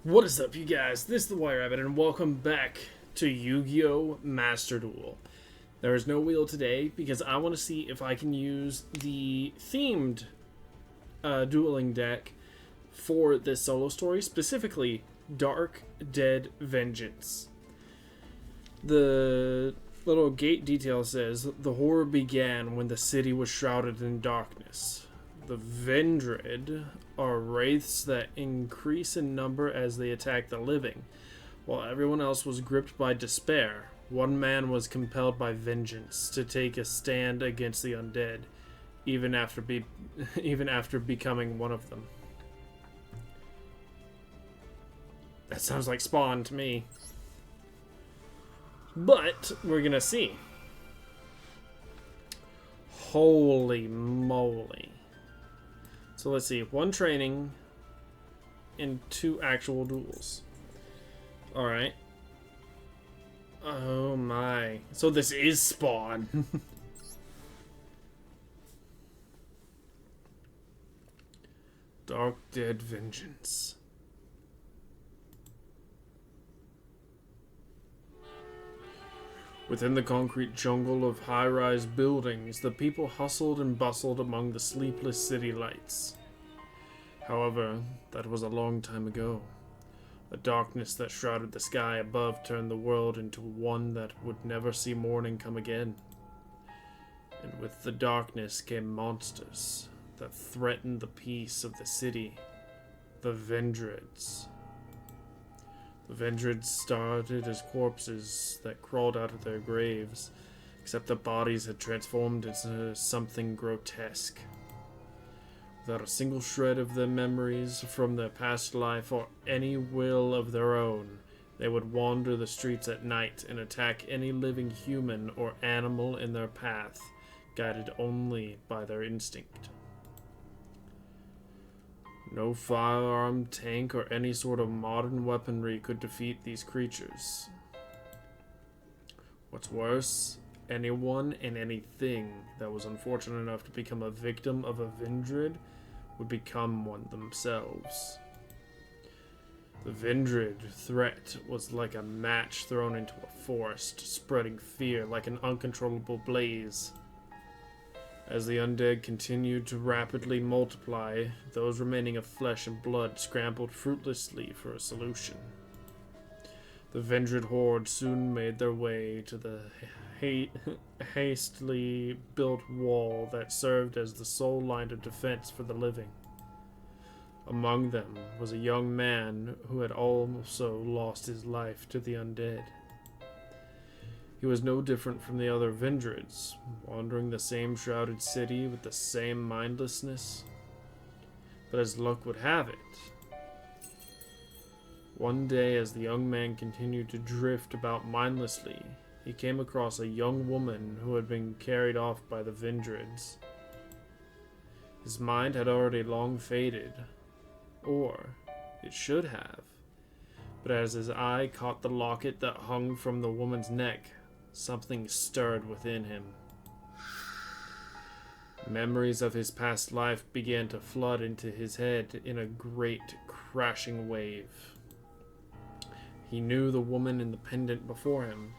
What is up, you guys? This is the White Rabbit, and welcome back to Yu-Gi-Oh! Master Duel. There is no wheel today because I want to see if I can use the themed dueling deck for this solo story, specifically Dark Dead Vengeance. The little gate detail says, the horror began when the city was shrouded in darkness. The Vendred are wraiths that increase in number as they attack the living. While everyone else was gripped by despair, one man was compelled by vengeance to take a stand against the undead, even after becoming one of them. That sounds like Spawn to me. But we're gonna see. Holy moly. So let's see, 1 training and 2 actual duels. Alright. Oh my. So this is Spawn. Dark Dead Vengeance. Within the concrete jungle of high-rise buildings, the people hustled and bustled among the sleepless city lights. However, that was a long time ago. The darkness that shrouded the sky above turned the world into one that would never see morning come again. And with the darkness came monsters that threatened the peace of the city, the Vendreds. The Vendreds started as corpses that crawled out of their graves, except the bodies had transformed into something grotesque. Without a single shred of their memories from their past life or any will of their own, they would wander the streets at night and attack any living human or animal in their path, guided only by their instinct. No firearm, tank, or any sort of modern weaponry could defeat these creatures. What's worse, anyone and anything that was unfortunate enough to become a victim of a Vendred would become one themselves. The Vendred threat was like a match thrown into a forest, spreading fear like an uncontrollable blaze. As the undead continued to rapidly multiply, those remaining of flesh and blood scrambled fruitlessly for a solution. The Vendred horde soon made their way to the hastily built wall that served as the sole line of defense for the living. Among them was a young man who had also lost his life to the undead. He was no different from the other Vendreds, wandering the same shrouded city with the same mindlessness. But as luck would have it, one day as the young man continued to drift about mindlessly, he came across a young woman who had been carried off by the Vendreds. His mind had already long faded, or it should have, but as his eye caught the locket that hung from the woman's neck, something stirred within him. Memories of his past life began to flood into his head in a great crashing wave. He knew the woman in the pendant before him.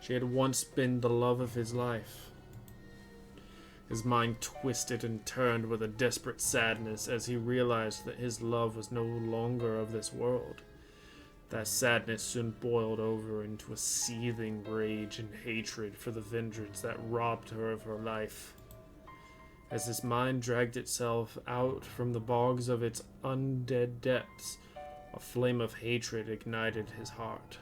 She had once been the love of his life. His mind twisted and turned with a desperate sadness as he realized that his love was no longer of this world. That sadness soon boiled over into a seething rage and hatred for the Vendreds that robbed her of her life. As his mind dragged itself out from the bogs of its undead depths, a flame of hatred ignited his heart.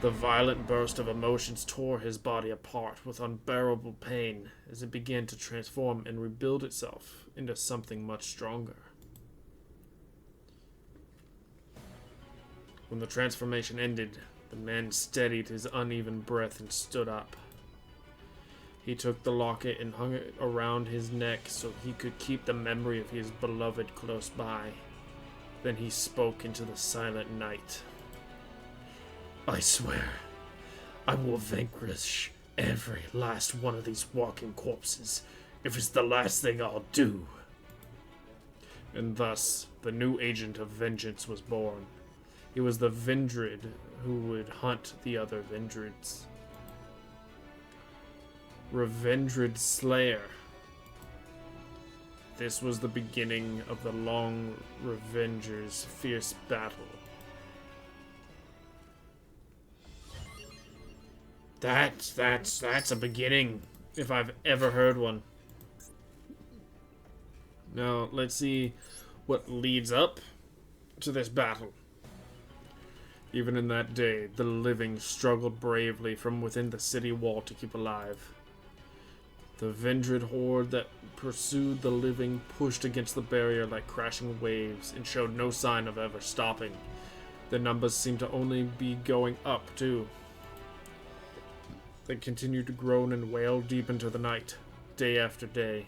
The violent burst of emotions tore his body apart with unbearable pain as it began to transform and rebuild itself into something much stronger. When the transformation ended, the man steadied his uneven breath and stood up. He took the locket and hung it around his neck so he could keep the memory of his beloved close by. Then he spoke into the silent night. I swear, I will vanquish every last one of these walking corpses if it's the last thing I'll do. And thus, the new agent of vengeance was born. He was the Vendrid who would hunt the other Vendrids. Ravaged Slayer. This was the beginning of the long Revenger's fierce battle. That's a beginning, if I've ever heard one. Now, let's see what leads up to this battle. Even in that day, the living struggled bravely from within the city wall to keep alive. The Vendrid horde that pursued the living pushed against the barrier like crashing waves and showed no sign of ever stopping. Their numbers seemed to only be going up, too. They continued to groan and wail deep into the night, day after day.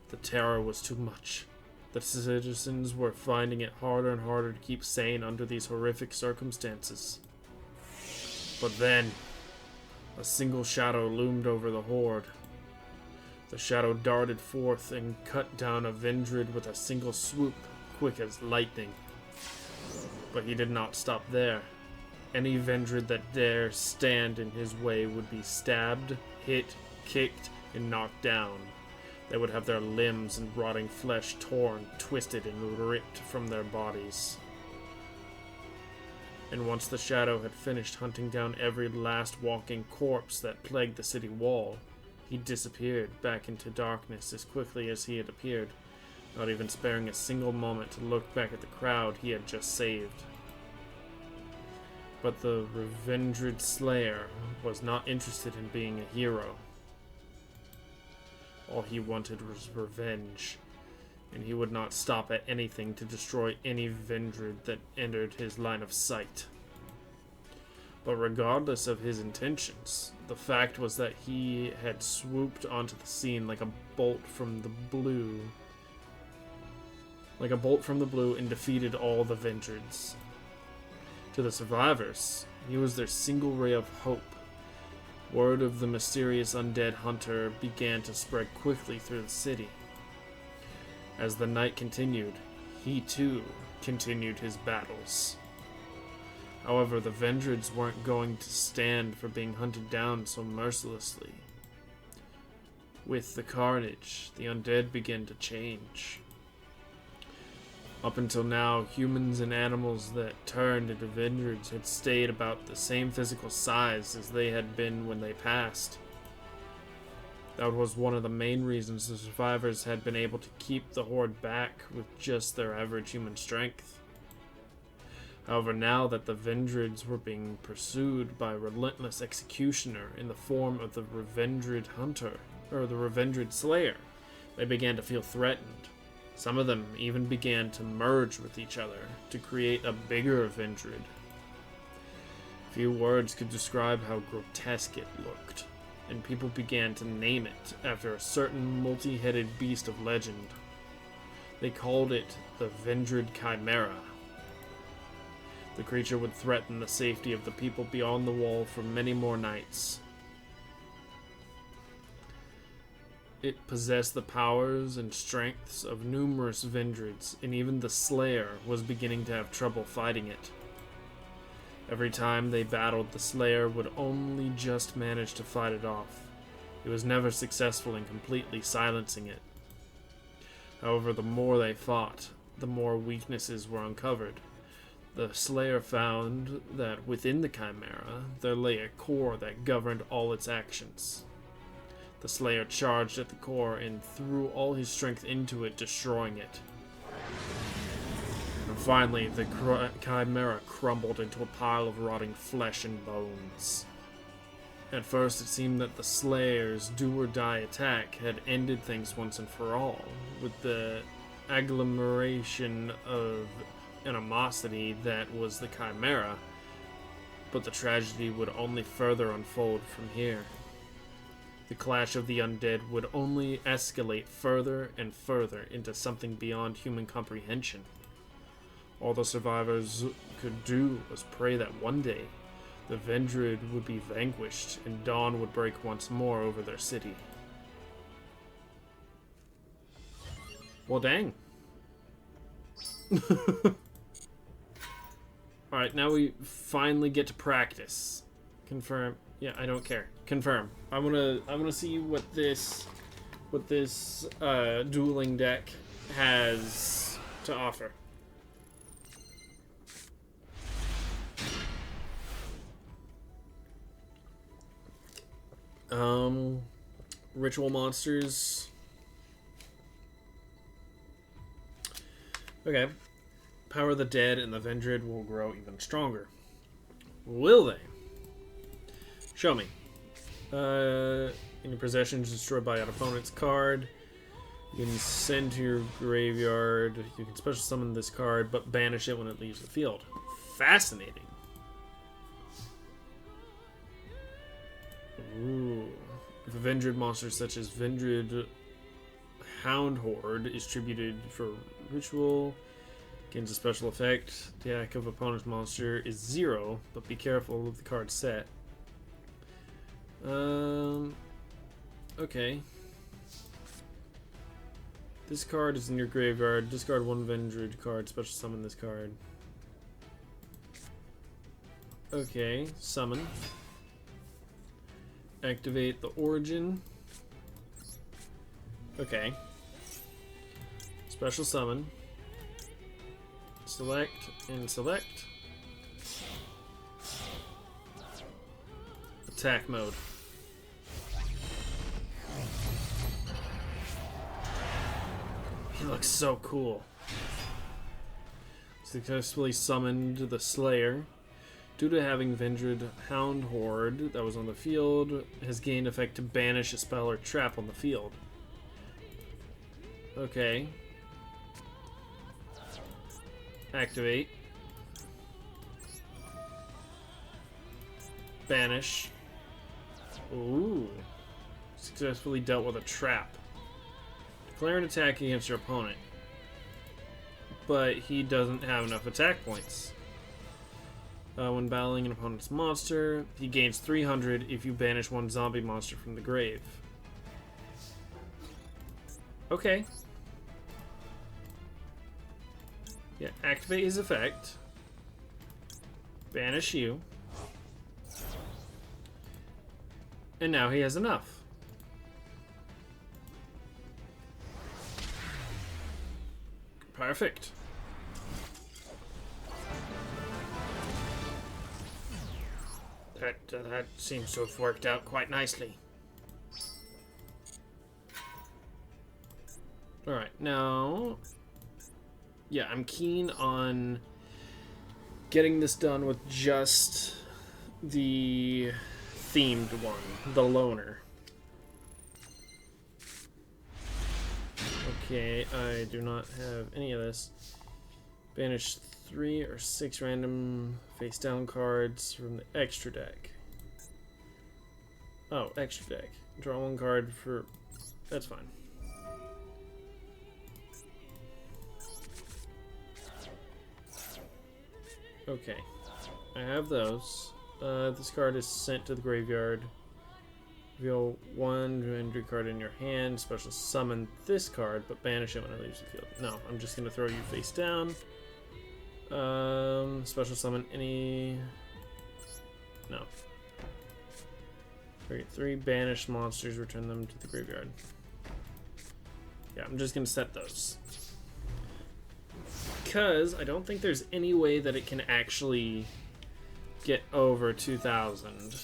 The terror was too much. The citizens were finding it harder and harder to keep sane under these horrific circumstances. But then, a single shadow loomed over the horde. The shadow darted forth and cut down a Vendrid with a single swoop, quick as lightning. But he did not stop there. Any Vendrid that dare stand in his way would be stabbed, hit, kicked, and knocked down. They would have their limbs and rotting flesh torn, twisted, and ripped from their bodies. And once the shadow had finished hunting down every last walking corpse that plagued the city wall, he disappeared back into darkness as quickly as he had appeared, not even sparing a single moment to look back at the crowd he had just saved. But the Ravaged Slayer was not interested in being a hero. All he wanted was revenge, and he would not stop at anything to destroy any Vendrid that entered his line of sight. But regardless of his intentions, the fact was that he had swooped onto the scene like a bolt from the blue. And defeated all the Vendrids. To the survivors, he was their single ray of hope. Word of the mysterious undead hunter began to spread quickly through the city. As the night continued, he too continued his battles. However, the Vendrids weren't going to stand for being hunted down so mercilessly. With the carnage, the undead began to change. Up until now, humans and animals that turned into Vendrids had stayed about the same physical size as they had been when they passed. That was one of the main reasons the survivors had been able to keep the horde back with just their average human strength. However, now that the Vendrids were being pursued by a relentless executioner in the form of the Ravaged Hunter, or the Ravaged Slayer, they began to feel threatened. Some of them even began to merge with each other to create a bigger Vendrid. Few words could describe how grotesque it looked, and people began to name it after a certain multi-headed beast of legend. They called it the Vendrid Chimera. The creature would threaten the safety of the people beyond the wall for many more nights. It possessed the powers and strengths of numerous Vendrids, and even the Slayer was beginning to have trouble fighting it. Every time they battled, the Slayer would only just manage to fight it off. It was never successful in completely silencing it. However, the more they fought, the more weaknesses were uncovered. The Slayer found that within the Chimera, there lay a core that governed all its actions. The Slayer charged at the core and threw all his strength into it, destroying it. And finally, the Chimera crumbled into a pile of rotting flesh and bones. At first, it seemed that the Slayer's do-or-die attack had ended things once and for all, with the agglomeration of animosity that was the Chimera, but the tragedy would only further unfold from here. The clash of the undead would only escalate further and further into something beyond human comprehension. All the survivors could do was pray that one day the Vendrid would be vanquished and dawn would break once more over their city. Well, dang. Alright, now we finally get to practice. Confirm. Yeah, I don't care. Confirm. I wanna see what this dueling deck has to offer. Ritual monsters. Okay. Power of the Dead and the Vendred will grow even stronger. Will they? Show me. In your possessions destroyed by an opponent's card. You can send to your graveyard. You can special summon this card, but banish it when it leaves the field. Fascinating. Ooh. If a Vendred monster such as Vendred Hound Horde is tributed for ritual, gains a special effect. The attack of opponent's monster is 0, but be careful of the card set. Okay. This card is in your graveyard. Discard one Vendred card. Special summon this card. Okay. Summon. Activate the origin. Okay. Special summon. Select and select. Attack mode. He looks so cool. Successfully summoned the Slayer. Due to having Vendred Hound Horde that was on the field, has gained effect to banish a spell or trap on the field. Okay. Activate. Banish. Ooh. Successfully dealt with a trap. Declare an attack against your opponent. But he doesn't have enough attack points. When battling an opponent's monster, he gains 300 if you banish one zombie monster from the grave. Okay. Yeah, activate his effect. Banish you. And now he has enough. Perfect. That seems to have worked out quite nicely. Alright, now... Yeah, I'm keen on getting this done with just the themed one, the loner. Okay, I do not have any of this. Banish 3 or 6 random face down cards from the extra deck. Oh, extra deck. Draw one card for... That's fine. Okay. I have those. This card is sent to the graveyard. Reveal one Vendred card in your hand. Special summon this card, but banish it when it leaves the field. No, I'm just going to throw you face down. Special summon any... No. Create 3 banished monsters, return them to the graveyard. Yeah, I'm just gonna set those. Because I don't think there's any way that it can actually get over 2,000.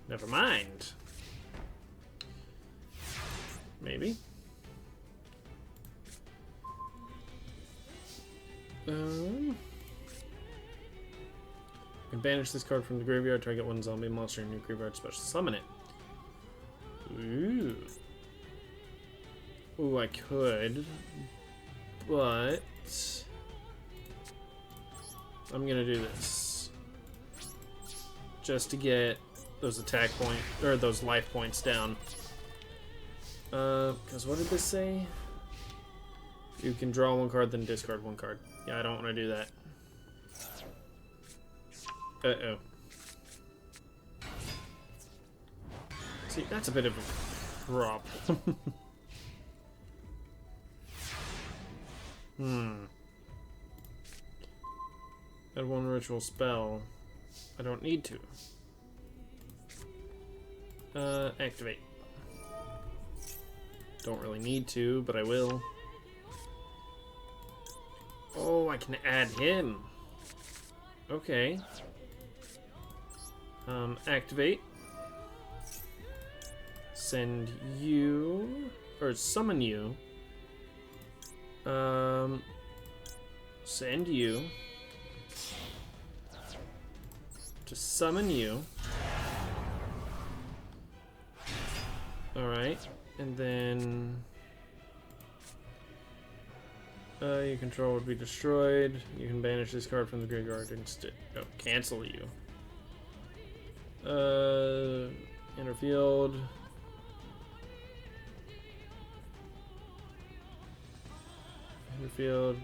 Never mind. Maybe. You can banish this card from the graveyard, target one zombie monster in your graveyard, special summon it. Ooh. Ooh, I could, but I'm gonna do this just to get those attack point or those life points down. Because what did this say? You can draw one card, then discard one card. Yeah, I don't want to do that. Uh-oh. See, that's a bit of a problem. Add one ritual spell. I don't need to. Activate. Don't really need to, but I will. Oh, I can add him. Okay. Activate. Send you, or summon you. Send you to summon you. Alright, and then your control would be destroyed. You can banish this card from the graveyard instead. Oh, cancel you. Inner field. Inner field.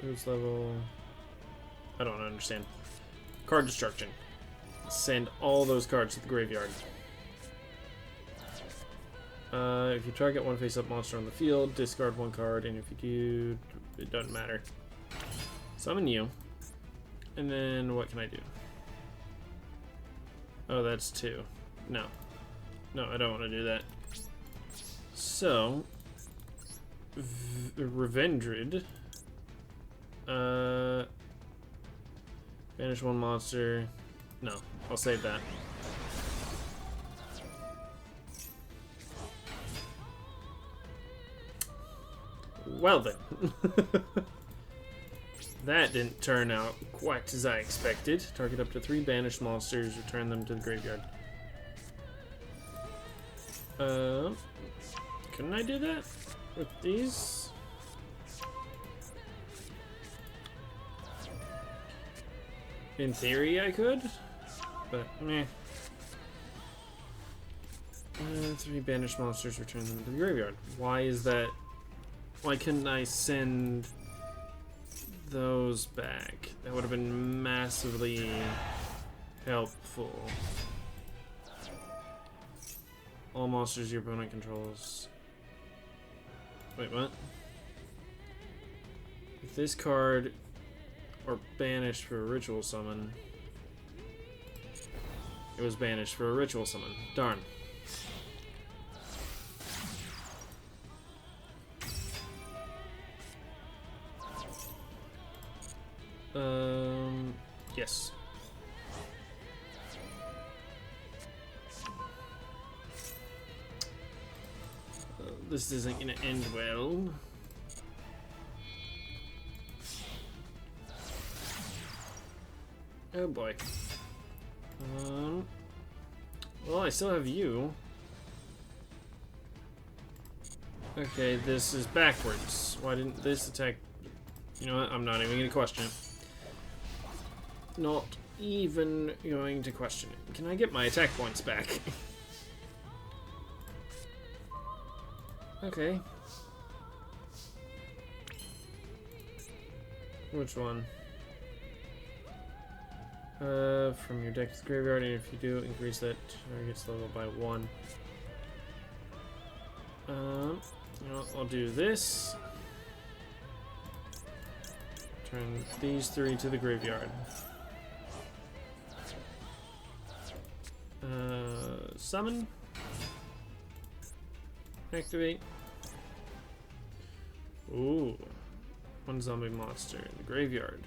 Who's level? I don't understand. Card destruction. Send all those cards to the graveyard. If you target one face-up monster on the field, discard one card, and if you do, it doesn't matter. Summon you. And then what can I do? Oh, that's 2. No. No, I don't want to do that. So, Ravaged. Banish one monster. No, I'll save that. Well then. That didn't turn out quite as I expected. Target up to 3 banished monsters, return them to the graveyard. Couldn't I do that with these? In theory I could, but meh. 3 banished monsters, return them to the graveyard. Why is that? Why couldn't I send those back? That would have been massively helpful. All monsters your opponent controls. Wait, what? If this card or banished for a ritual summon. It was banished for a ritual summon. Darn. Yes. This isn't gonna end well. Oh boy. Well, I still have you. Okay, this is backwards. Why didn't this attack? You know what? I'm not even gonna question it. Not even going to question it. Can I get my attack points back? Okay. Which one? From your deck to the graveyard, and if you do, increase that target's level by 1. You know, I'll do this. Turn these 3 to the graveyard. Summon. Activate. Ooh. 1 zombie monster in the graveyard.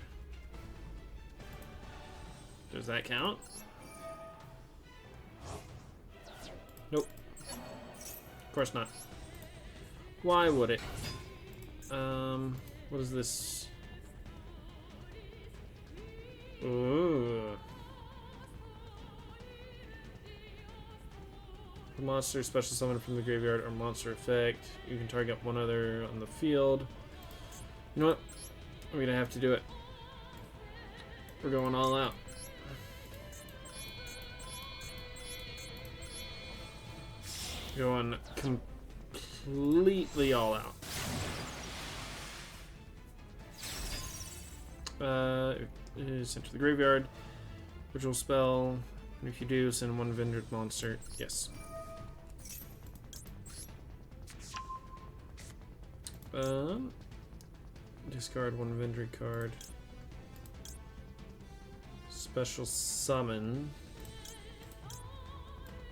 Does that count? Nope. Of course not. Why would it? What is this? Ooh. The monster special summon from the graveyard or monster effect. You can target one other on the field. You know what? We're gonna have to do it. We're going all out. Going completely all out. Send to the graveyard. Ritual spell. And if you do, send 1 vendered monster. Yes. Discard one Vendry card. Special summon.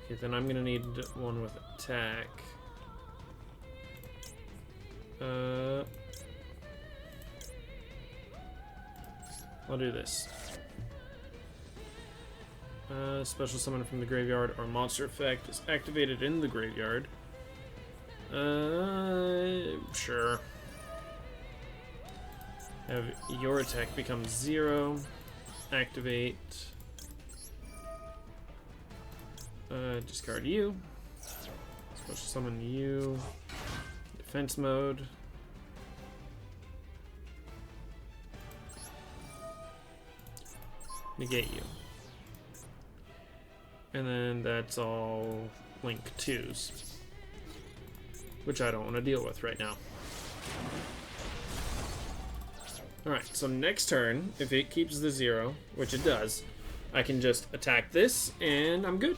Okay, then I'm gonna need one with attack. I'll do this. Special summon from the graveyard or monster effect is activated in the graveyard. Sure. Have your attack become 0. Activate. Discard you. Special summon you. Defense mode. Negate you. And then that's all Link 2s. Which I don't want to deal with right now. Alright, so next turn, if it keeps the 0, which it does, I can just attack this, and I'm good.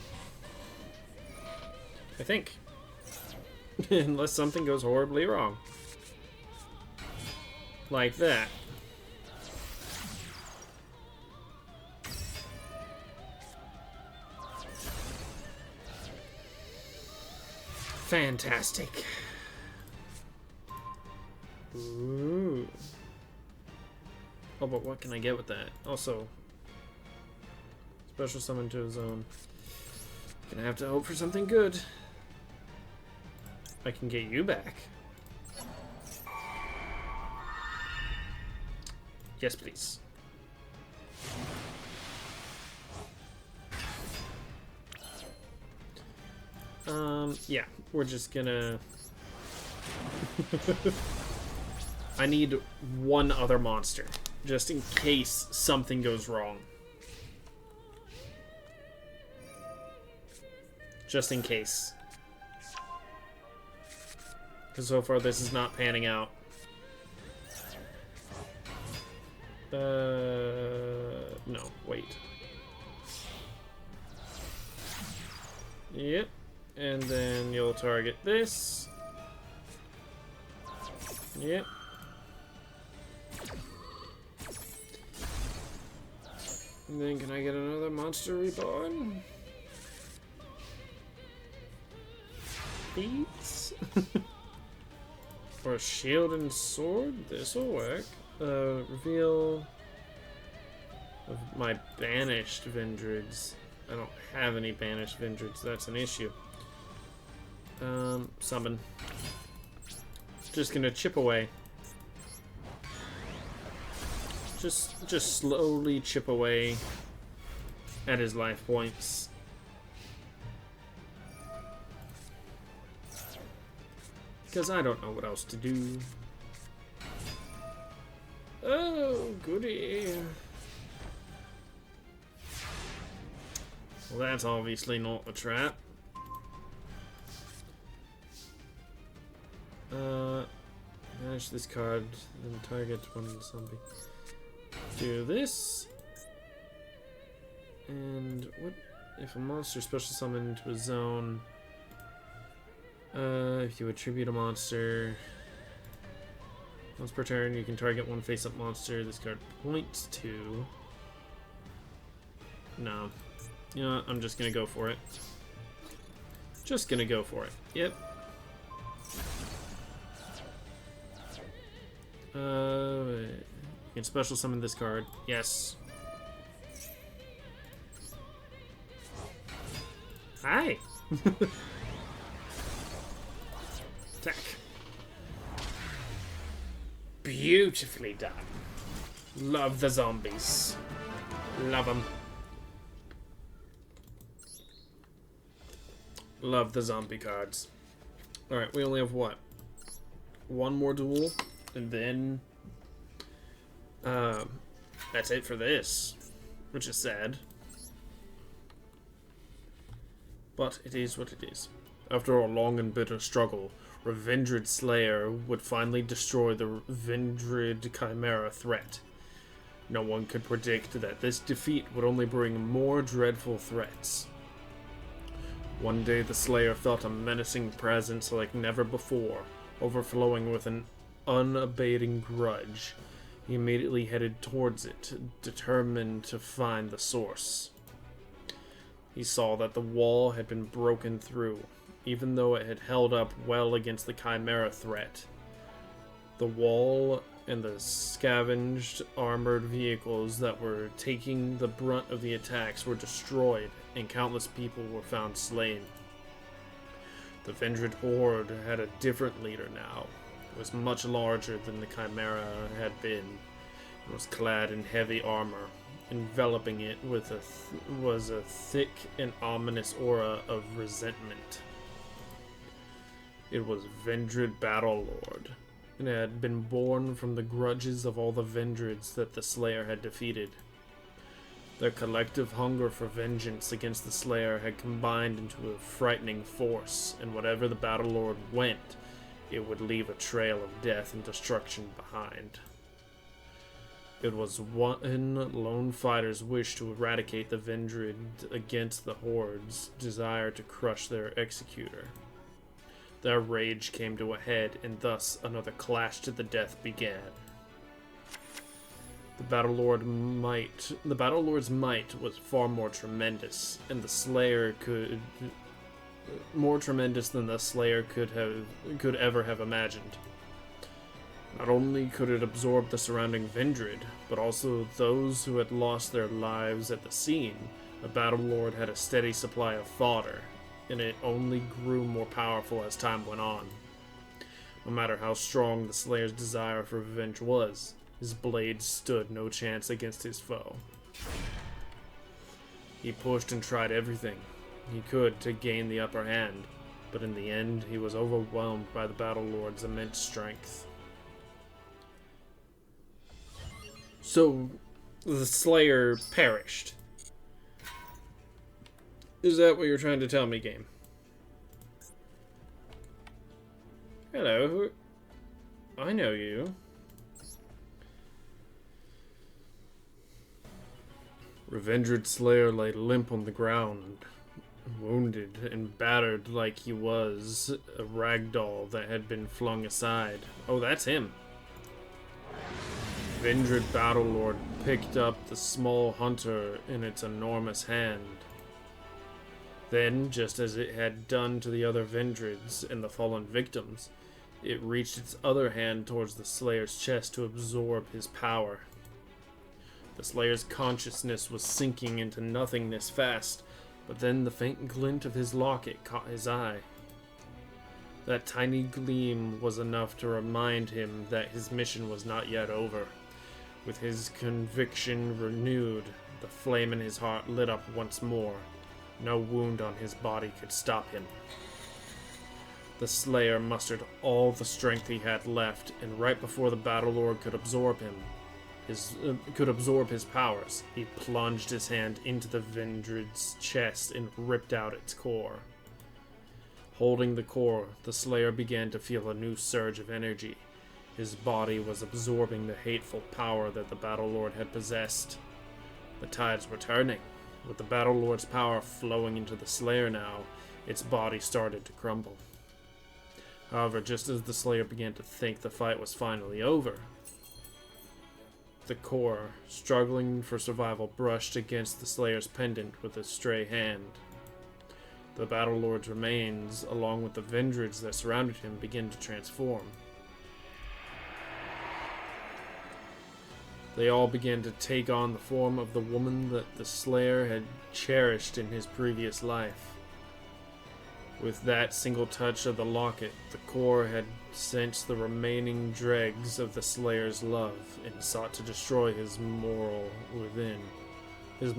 I think. Unless something goes horribly wrong. Like that. Fantastic. Ooh. Oh, but what can I get with that? Also, special summon to a zone. Gonna have to hope for something good. I can get you back. Yes, please. Yeah, we're just gonna... I need one other monster, just in case something goes wrong. Just in case. Because so far this is not panning out. No, wait. Yep. And then you'll target this. Yep. And then can I get another monster reborn? Beats? Or a shield and sword? This'll work. Reveal of my banished Vendrids. I don't have any banished Vendrids, that's an issue. Summon. Just gonna chip away. Just slowly chip away at his life points. Because I don't know what else to do. Oh, goody. Well, that's obviously not a trap. Banish this card, then target one zombie. Do this. And what if a monster special summoned into a zone? If you attribute a monster once per turn, you can target one face-up monster this card points to. No. You know what? I'm just gonna go for it. Just gonna go for it. Yep. You can special summon this card. Yes. Hi! Attack. Beautifully done. Love the zombies. Love them. Love the zombie cards. Alright, we only have what? One more duel, and then that's it for this, which is sad. But it is what it is. After a long and bitter struggle, Revendrid Slayer would finally destroy the Vendrid Chimera threat. No one could predict that this defeat would only bring more dreadful threats. One day the Slayer felt a menacing presence like never before, overflowing with an unabating grudge, he immediately headed towards it, determined to find the source. He saw that the wall had been broken through, even though it had held up well against the Chimera threat. The wall and the scavenged armored vehicles that were taking the brunt of the attacks were destroyed, and countless people were found slain. The Vendred horde had a different leader now. It was much larger than the Chimera had been. It was clad in heavy armor. Enveloping it with was a thick and ominous aura of resentment. It was Vendred Battlelord, and it had been born from the grudges of all the Vendreds that the Slayer had defeated. Their collective hunger for vengeance against the Slayer had combined into a frightening force, and whatever the Battlelord went, it would leave a trail of death and destruction behind. It was one lone fighter's wish to eradicate the Vendred against the Horde's desire to crush their executor. Their rage came to a head, and thus another clash to the death began. The Battlelord's might was far more tremendous, and the Slayer more tremendous than the Slayer could ever have imagined. Not only could it absorb the surrounding Vendred, but also those who had lost their lives at the scene. The Battlelord had a steady supply of fodder, and it only grew more powerful as time went on. No matter how strong the Slayer's desire for revenge was, his blade stood no chance against his foe. He pushed and tried everything he could to gain the upper hand, but in the end he was overwhelmed by the Battlelord's immense strength. So, the Slayer perished. Is that what you're trying to tell me, game? Hello. I know you. Revenged Slayer lay limp on the ground, wounded and battered like he was a ragdoll that had been flung aside. Oh, that's him. Vendred Battlelord picked up the small hunter in its enormous hand. Then, just as it had done to the other Vendreds and the fallen victims, it reached its other hand towards the Slayer's chest to absorb his power. The Slayer's consciousness was sinking into nothingness fast, but then the faint glint of his locket caught his eye. That tiny gleam was enough to remind him that his mission was not yet over. With his conviction renewed, the flame in his heart lit up once more. No wound on his body could stop him. The Slayer mustered all the strength he had left, and right before the Battlelord could absorb his powers, he plunged his hand into the Vendred's chest and ripped out its core. Holding the core, the Slayer began to feel a new surge of energy. His body was absorbing the hateful power that the Battlelord had possessed. The tides were turning. With the Battlelord's power flowing into the Slayer now, its body started to crumble. However, just as the Slayer began to think the fight was finally over, the core, struggling for survival, brushed against the Slayer's pendant with a stray hand. The Battlelord's remains, along with the Vendreds that surrounded him, began to transform. They all began to take on the form of the woman that the Slayer had cherished in his previous life. With that single touch of the locket, the core had sensed the remaining dregs of the Slayer's love and sought to destroy his morale within. The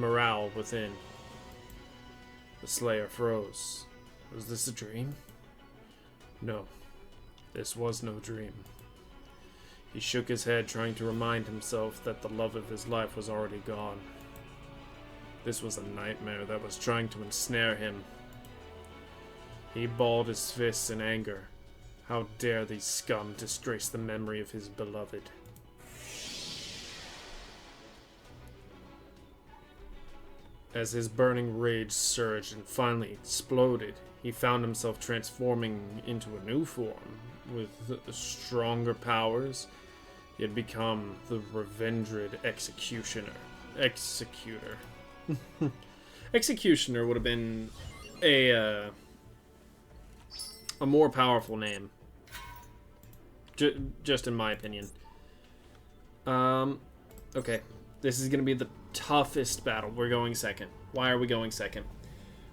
Slayer froze. Was this a dream? No, this was no dream. He shook his head, trying to remind himself that the love of his life was already gone. This was a nightmare that was trying to ensnare him. He balled his fists in anger. How dare these scum disgrace the memory of his beloved? As his burning rage surged and finally exploded, he found himself transforming into a new form. With stronger powers, he had become the ravaged executioner. Executioner would have been a more powerful name. Just in my opinion. Okay. This is going to be the toughest battle. We're going second. Why are we going second?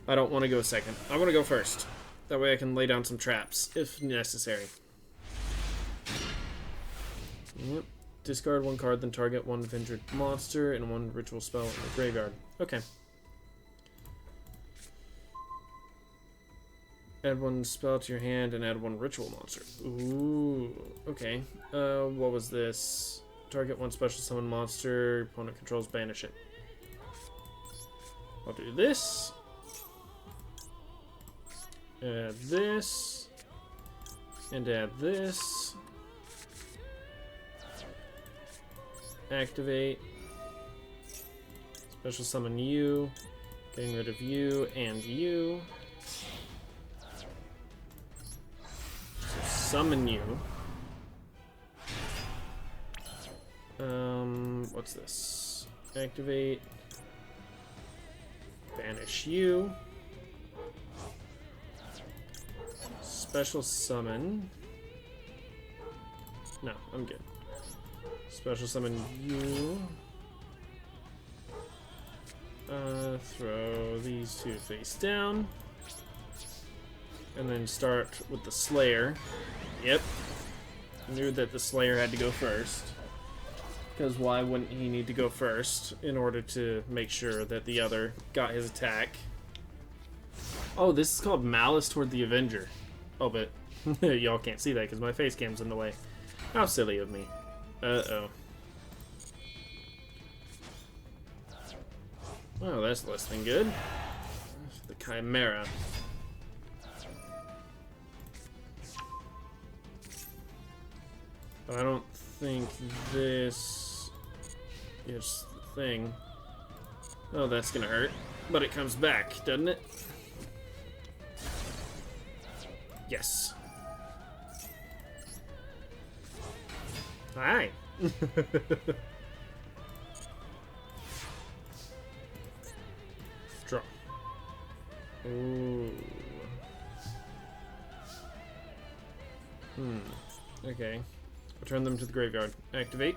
I don't want to go second. I want to go first. That way I can lay down some traps, if necessary. Yep. Discard one card, then target one Avenged monster and one ritual spell in the graveyard. Okay. Add one spell to your hand and add one ritual monster. Ooh, okay. What was this? Target one special summon monster, opponent controls, banish it. I'll do this. Add this. And add this. Activate. Special summon you. Getting rid of you and you. So summon you. What's this? Activate. Banish you. Special summon. No, I'm good. Special summon you. Throw these two face down. And then start with the Slayer. Yep. Knew that the Slayer had to go first. Because why wouldn't he need to go first in order to make sure that the other got his attack? Oh, this is called Malice toward the Avenger. Oh, but y'all can't see that because my face cam's in the way. How silly of me. Uh-oh. Oh, that's less than good. The Chimera. I don't think this is the thing. Oh, that's gonna hurt. But it comes back, doesn't it? Yes. Hi. Draw. Ooh. Okay. Return them to the graveyard. Activate.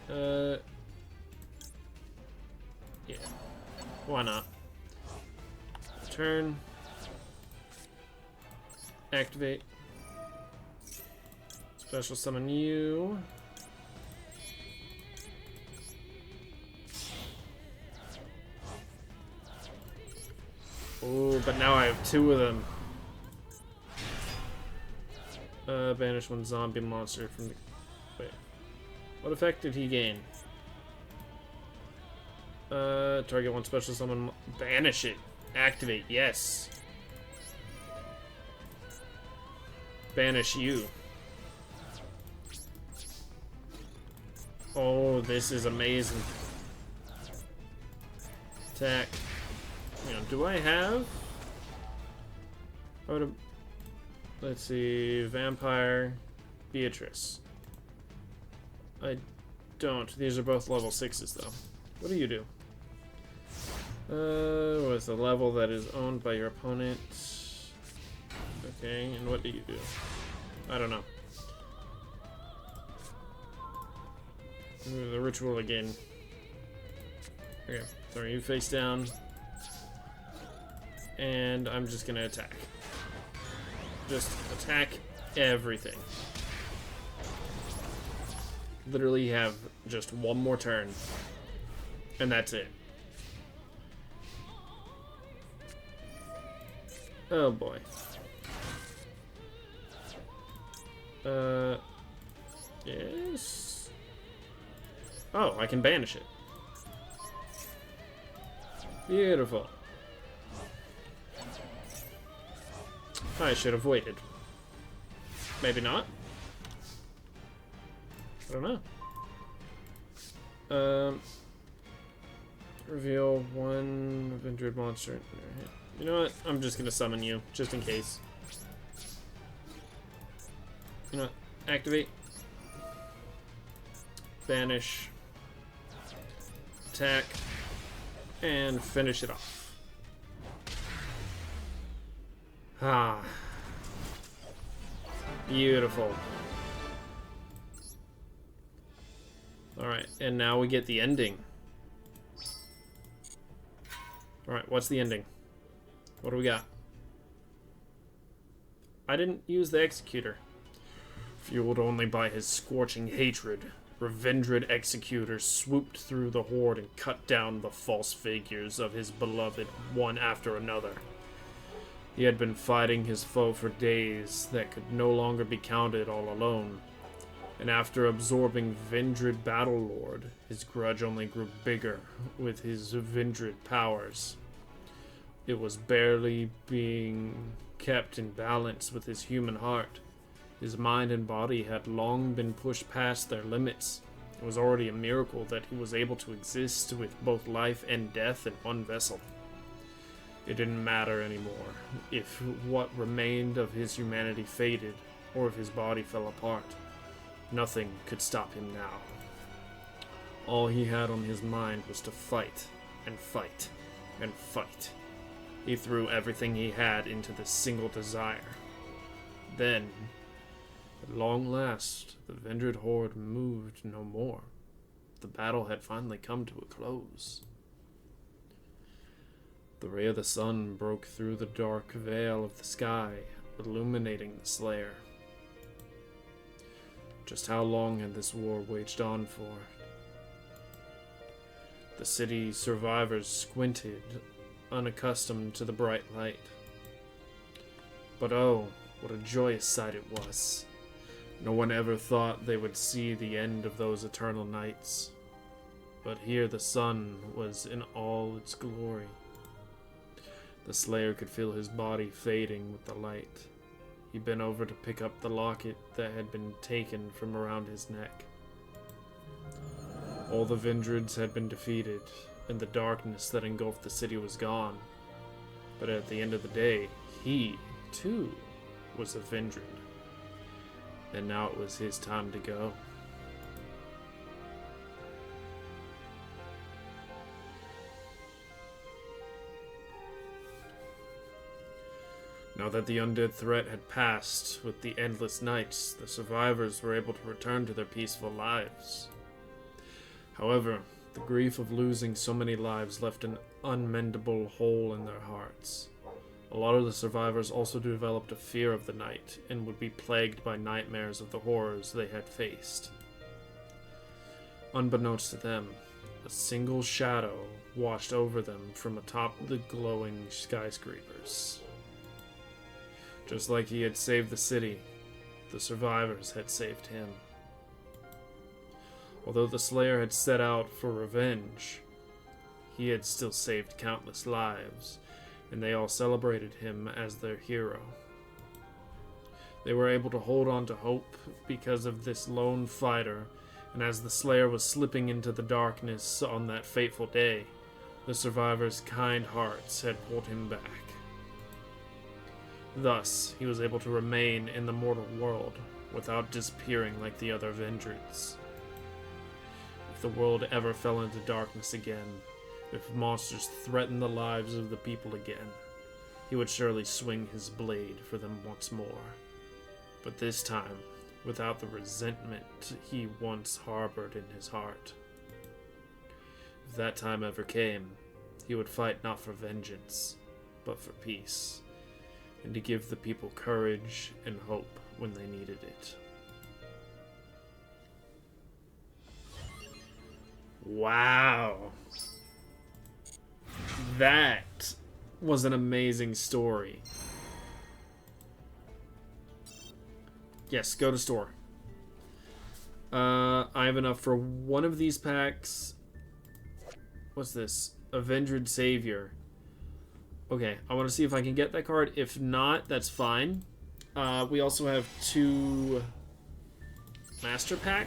Yeah. Why not? Return. Activate. Special summon you. Oh, but now I have two of them. Banish one zombie monster from the... Wait. What effect did he gain? Target one special summon... Banish it. Activate, yes. Banish you. Oh, this is amazing. Attack. Hang on, do I have... Oh, let's see, Vampire, Beatrice. I don't. These are both level 6s, though. What do you do? With a level that is owned by your opponent. Okay, and what do you do? I don't know. Ooh, the ritual again. Okay, throw you face down. And I'm just gonna attack. Just attack everything. Literally have just one more turn. And that's it. Oh boy. Yes. Oh, I can banish it. Beautiful. I should have waited. Maybe not. I don't know. Reveal one Undead monster. You know what? I'm just gonna summon you, just in case. You know what? Activate. Banish. Attack. And finish it off. Ah. Beautiful. Alright, and now we get the ending. Alright, what's the ending? What do we got? I didn't use the Executor. Fueled only by his scorching hatred, ravaged Executor swooped through the horde and cut down the false figures of his beloved one after another. He had been fighting his foe for days that could no longer be counted all alone. And after absorbing Vendred Battlelord, his grudge only grew bigger with his Vendred powers. It was barely being kept in balance with his human heart. His mind and body had long been pushed past their limits. It was already a miracle that he was able to exist with both life and death in one vessel. It didn't matter anymore if what remained of his humanity faded or if his body fell apart. Nothing could stop him now. All he had on his mind was to fight, and fight, and fight. He threw everything he had into this single desire. Then, at long last, the Vendred horde moved no more. The battle had finally come to a close. The ray of the sun broke through the dark veil of the sky, illuminating the Slayer. Just how long had this war waged on for? The city survivors squinted, unaccustomed to the bright light. But oh, what a joyous sight it was. No one ever thought they would see the end of those eternal nights. But here the sun was in all its glory. The Slayer could feel his body fading with the light. He bent over to pick up the locket that had been taken from around his neck. All the Vendreds had been defeated, and the darkness that engulfed the city was gone. But at the end of the day, he, too, was a Vendred. And now it was his time to go. Now that the undead threat had passed with the endless nights, the survivors were able to return to their peaceful lives. However, the grief of losing so many lives left an unmendable hole in their hearts. A lot of the survivors also developed a fear of the night and would be plagued by nightmares of the horrors they had faced. Unbeknownst to them, a single shadow washed over them from atop the glowing skyscrapers. Just like he had saved the city, the survivors had saved him. Although the Slayer had set out for revenge, he had still saved countless lives, and they all celebrated him as their hero. They were able to hold on to hope because of this lone fighter, and as the Slayer was slipping into the darkness on that fateful day, the survivors' kind hearts had pulled him back. Thus, he was able to remain in the mortal world without disappearing like the other Vendreds. If the world ever fell into darkness again, if monsters threatened the lives of the people again, he would surely swing his blade for them once more. But this time, without the resentment he once harbored in his heart. If that time ever came, he would fight not for vengeance, but for peace, and to give the people courage and hope when they needed it. Wow. That was an amazing story. Yes, go to store. I have enough for one of these packs. What's this? Avenged Savior. Okay, I want to see if I can get that card. If not, that's fine. We also have 2 Master Pack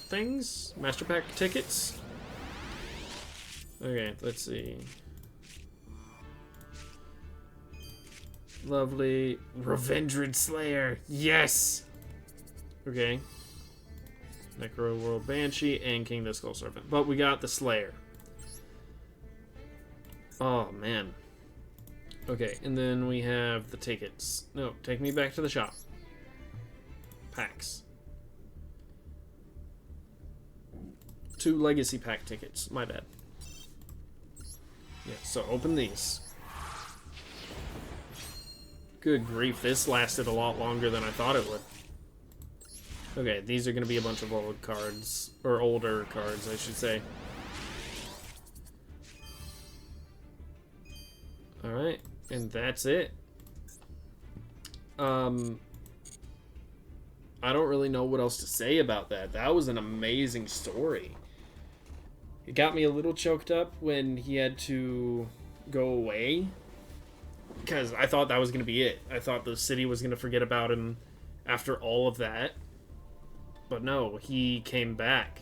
things. Master Pack tickets. Okay, let's see. Lovely. Ravaged Slayer. Yes! Okay. Necro World Banshee and King the Skull Serpent. But we got the Slayer. Oh, man. Okay, and then we have the tickets. No, take me back to the shop. Packs. 2 Legacy Pack tickets. My bad. Yeah, so open these. Good grief, this lasted a lot longer than I thought it would. Okay, these are going to be a bunch of old cards. Or older cards, I should say. Alright, and that's it. I don't really know what else to say about that. That was an amazing story. It got me a little choked up when he had to go away. Because I thought that was going to be it. I thought the city was going to forget about him after all of that. But no, he came back.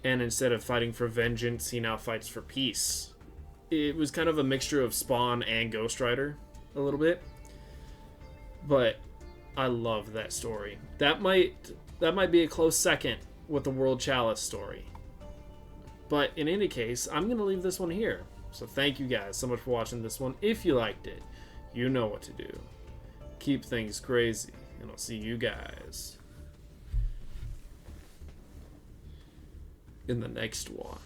And instead of fighting for vengeance, he now fights for peace. It was kind of a mixture of Spawn and Ghost Rider, a little bit. But I love that story. That might be a close second with the World Chalice story. But in any case, I'm going to leave this one here. So thank you guys so much for watching this one. If you liked it, you know what to do. Keep things crazy, and I'll see you guys in the next one.